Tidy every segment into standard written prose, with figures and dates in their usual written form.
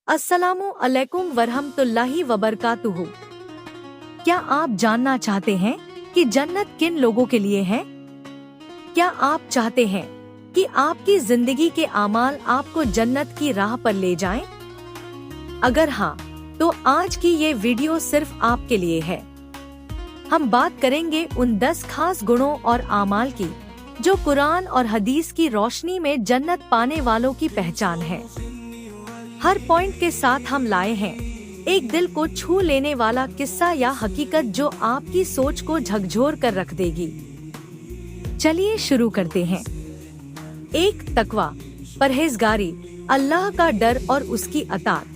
अस्सलामु अलैकुम वरहमतुल्लाहि वबरकातुहू। क्या आप जानना चाहते हैं कि जन्नत किन लोगों के लिए है? क्या आप चाहते हैं कि आपकी जिंदगी के आमाल आपको जन्नत की राह पर ले जाएं? अगर हाँ, तो आज की ये वीडियो सिर्फ आपके लिए है। हम बात करेंगे उन 10 खास गुणों और आमाल की जो कुरान और हदीस की रोशनी में जन्नत पाने वालों की पहचान है। हर पॉइंट के साथ हम लाए हैं एक दिल को छू लेने वाला किस्सा या हकीकत जो आपकी सोच को झकझोर कर रख देगी। चलिए शुरू करते हैं। 1. तकवा, परहेजगारी, अल्लाह का डर और उसकी अताअत।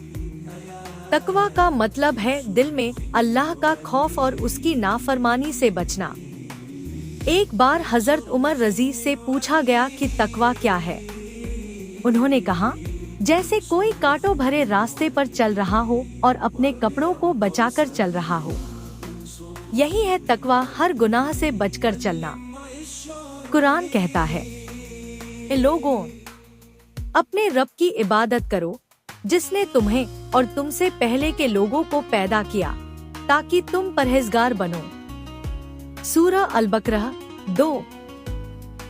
तकवा का मतलब है दिल में अल्लाह का खौफ और उसकी नाफरमानी से बचना। एक बार हजरत उमर रजी से पूछा गया कि तकवा क्या है। उन्होंने कहा, जैसे कोई कांटों भरे रास्ते पर चल रहा हो और अपने कपड़ों को बचाकर चल रहा हो। यही है तकवा, हर गुनाह से बचकर चलना। कुरान कहता है, ए लोगों, अपने रब की इबादत करो जिसने तुम्हें और तुमसे पहले के लोगों को पैदा किया ताकि तुम परहेजगार बनो। सूरह अल-बकरह 2।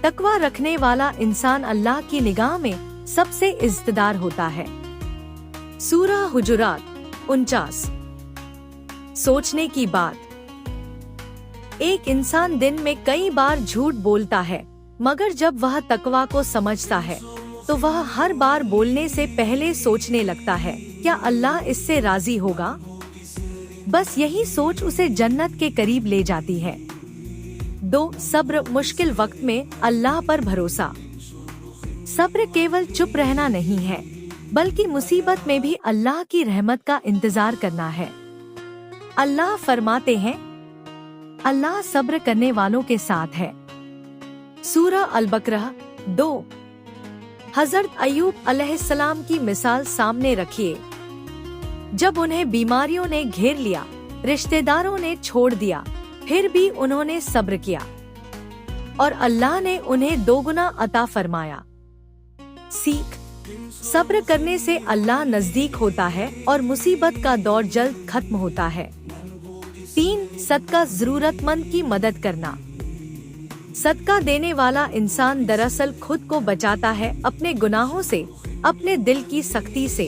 तकवा रखने वाला इंसान अल्लाह की निगाह में सबसे इज्जतदार होता है। सूरह हुजुरात 49। सोचने की बात। एक इंसान दिन में कई बार झूठ बोलता है, मगर जब वह तकवा को समझता है तो वह हर बार बोलने से पहले सोचने लगता है, क्या अल्लाह इससे राजी होगा? बस यही सोच उसे जन्नत के करीब ले जाती है। 2. सब्र, मुश्किल वक्त में अल्लाह पर भरोसा। सब्र केवल चुप रहना नहीं है, बल्कि मुसीबत में भी अल्लाह की रहमत का इंतजार करना है। अल्लाह फरमाते हैं, अल्लाह सब्र करने वालों के साथ है। सूरह अल-बकरह 2। हजरत अय्यूब अलैहिस्सलाम की मिसाल सामने रखिए। जब उन्हें बीमारियों ने घेर लिया, रिश्तेदारों ने छोड़ दिया, फिर भी उन्होंने सब्र किया और अल्लाह ने उन्हें दोगुना अता फरमाया। सीख, सब्र करने से अल्लाह नजदीक होता है और मुसीबत का दौर जल्द खत्म होता है। 3. सदका, जरूरतमंद की मदद करना। सदका देने वाला इंसान दरअसल खुद को बचाता है अपने गुनाहों से, अपने दिल की सख्ती से।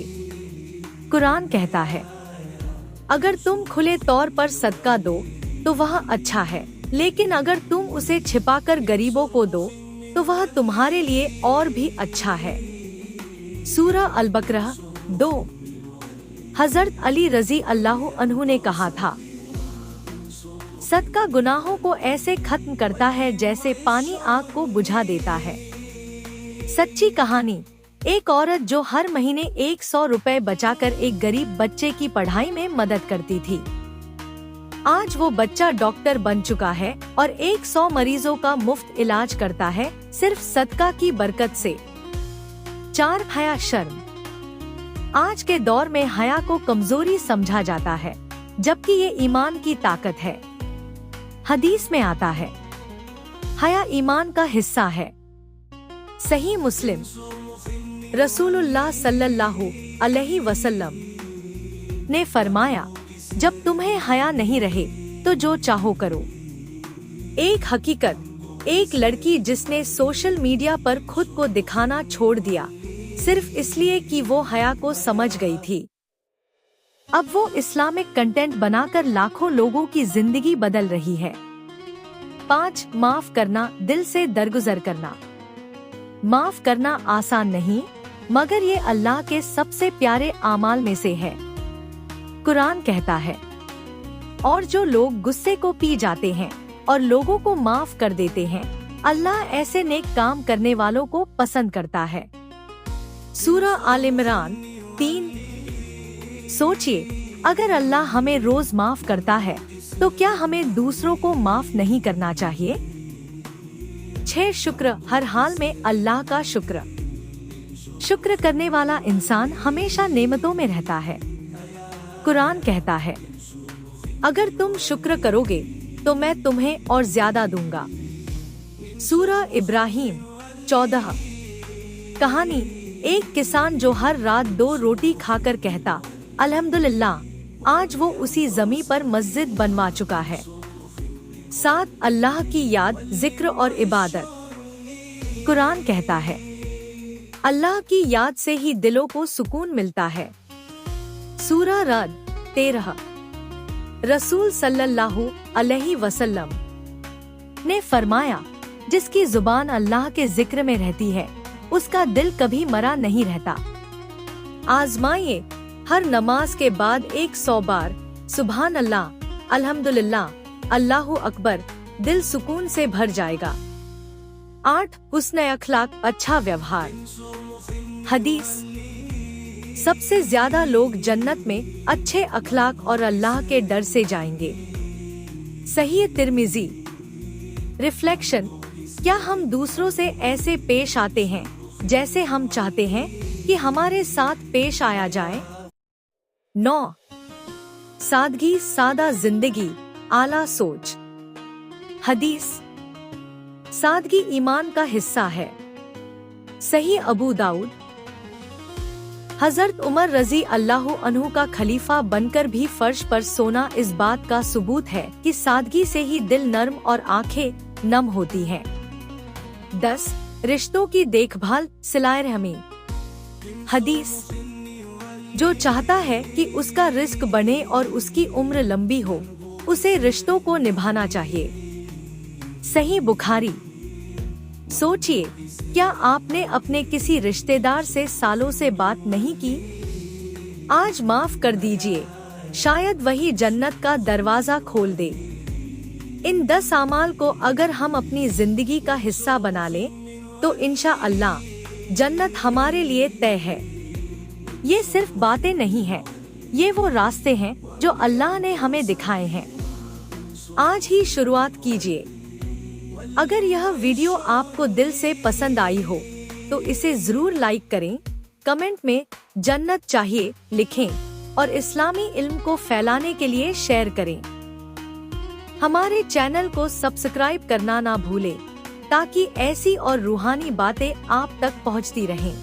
कुरान कहता है, अगर तुम खुले तौर पर सदका दो तो वह अच्छा है, लेकिन अगर तुम उसे छिपाकर गरीबों को दो तो वह तुम्हारे लिए और भी अच्छा है। सूरह अल-बकरह 2। हजरत अली रजी अल्लाह अन्हु ने कहा था, सदका गुनाहों को ऐसे खत्म करता है जैसे पानी आग को बुझा देता है। सच्ची कहानी, एक औरत जो हर महीने 100 रुपए बचाकर एक गरीब बच्चे की पढ़ाई में मदद करती थी। आज वो बच्चा डॉक्टर बन चुका है और 100 मरीजों का मुफ्त इलाज करता है, सिर्फ सदका की बरकत से। 4. हया, शर्म। आज के दौर में हया को कमजोरी समझा जाता है, जबकि ये ईमान की ताकत है। हदीस में आता है, हया ईमान का हिस्सा है। सही मुस्लिम। रसूलुल्लाह सल्लल्लाहु अलैहि वसल्लम ने फरमाया, जब तुम्हें हया नहीं रहे तो जो चाहो करो। एक हकीकत, एक लड़की जिसने सोशल मीडिया पर खुद को दिखाना छोड़ दिया सिर्फ इसलिए कि वो हया को समझ गई थी। अब वो इस्लामिक कंटेंट बनाकर लाखों लोगों की जिंदगी बदल रही है। 5. माफ करना, दिल से दरगुजर करना। माफ करना आसान नहीं, मगर ये अल्लाह के सबसे प्यारे आमाल में से है। कुरान कहता है, और जो लोग गुस्से को पी जाते हैं और लोगों को माफ कर देते हैं, अल्लाह ऐसे नेक काम करने वालों को पसंद करता है। सूरह आल इमरान 3। सोचिए, अगर अल्लाह हमें रोज माफ करता है तो क्या हमें दूसरों को माफ नहीं करना चाहिए? 6. शुक्र, हर हाल में अल्लाह का शुक्र। शुक्र करने वाला इंसान हमेशा नेमतों में रहता है। कुरान कहता है, अगर तुम शुक्र करोगे तो मैं तुम्हें और ज्यादा दूंगा। सूरह इब्राहिम 14। कहानी, एक किसान जो हर रात 2 रोटी खाकर कहता, अल्हम्दुलिल्लाह, आज वो उसी जमीन पर मस्जिद बनवा चुका है। 7 अल्लाह की याद, जिक्र और इबादत। कुरान कहता है, अल्लाह की याद से ही दिलों को सुकून मिलता है। सूरह रद 13। रसूल सल्लल्लाहु अलैहि वसल्लम ने फरमाया, जिसकी जुबान अल्लाह के जिक्र में रहती है, उसका दिल कभी मरा नहीं रहता। आजमाइए, हर नमाज के बाद 100 बार सुभान अल्लाह, अल्हम्दुलिल्लाह, अल्लाहु अकबर, दिल सुकून से भर जाएगा। 8 हुस्न अखलाक, अच्छा व्यवहार। हदीस, सबसे ज्यादा लोग जन्नत में अच्छे अखलाक और अल्लाह के डर से जाएंगे। सही तिर्मिजी। रिफ्लेक्शन, क्या हम दूसरों से ऐसे पेश आते हैं जैसे हम चाहते हैं कि हमारे साथ पेश आया जाए? 9 सादगी, सादा जिंदगी, आला सोच। हदीस, सादगी ईमान का हिस्सा है। सही अबू दाऊद। हजरत उमर रजी अल्लाहु अन्हु का खलीफा बनकर भी फर्श पर सोना इस बात का सबूत है कि सादगी से ही दिल नर्म और आंखें नम होती हैं। 10 रिश्तों की देखभाल, सिलाए रहमी। हदीस, जो चाहता है कि उसका रिस्क बने और उसकी उम्र लंबी हो, उसे रिश्तों को निभाना चाहिए। सही बुखारी। सोचिए, क्या आपने अपने किसी रिश्तेदार से सालों से बात नहीं की? आज माफ कर दीजिए, शायद वही जन्नत का दरवाजा खोल दे। इन 10 अमाल को अगर हम अपनी जिंदगी का हिस्सा बना लें, तो इंशाअल्लाह जन्नत हमारे लिए तय है। ये सिर्फ बातें नहीं हैं, ये वो रास्ते हैं जो अल्लाह ने हमें दिखाए हैं। आज ही शुरुआत कीजिए। अगर यह वीडियो आपको दिल से पसंद आई हो तो इसे जरूर लाइक करें, कमेंट में जन्नत चाहिए लिखें और इस्लामी इल्म को फैलाने के लिए शेयर करें। हमारे चैनल को सब्सक्राइब करना ना भूलें ताकि ऐसी और रूहानी बातें आप तक पहुंचती रहें।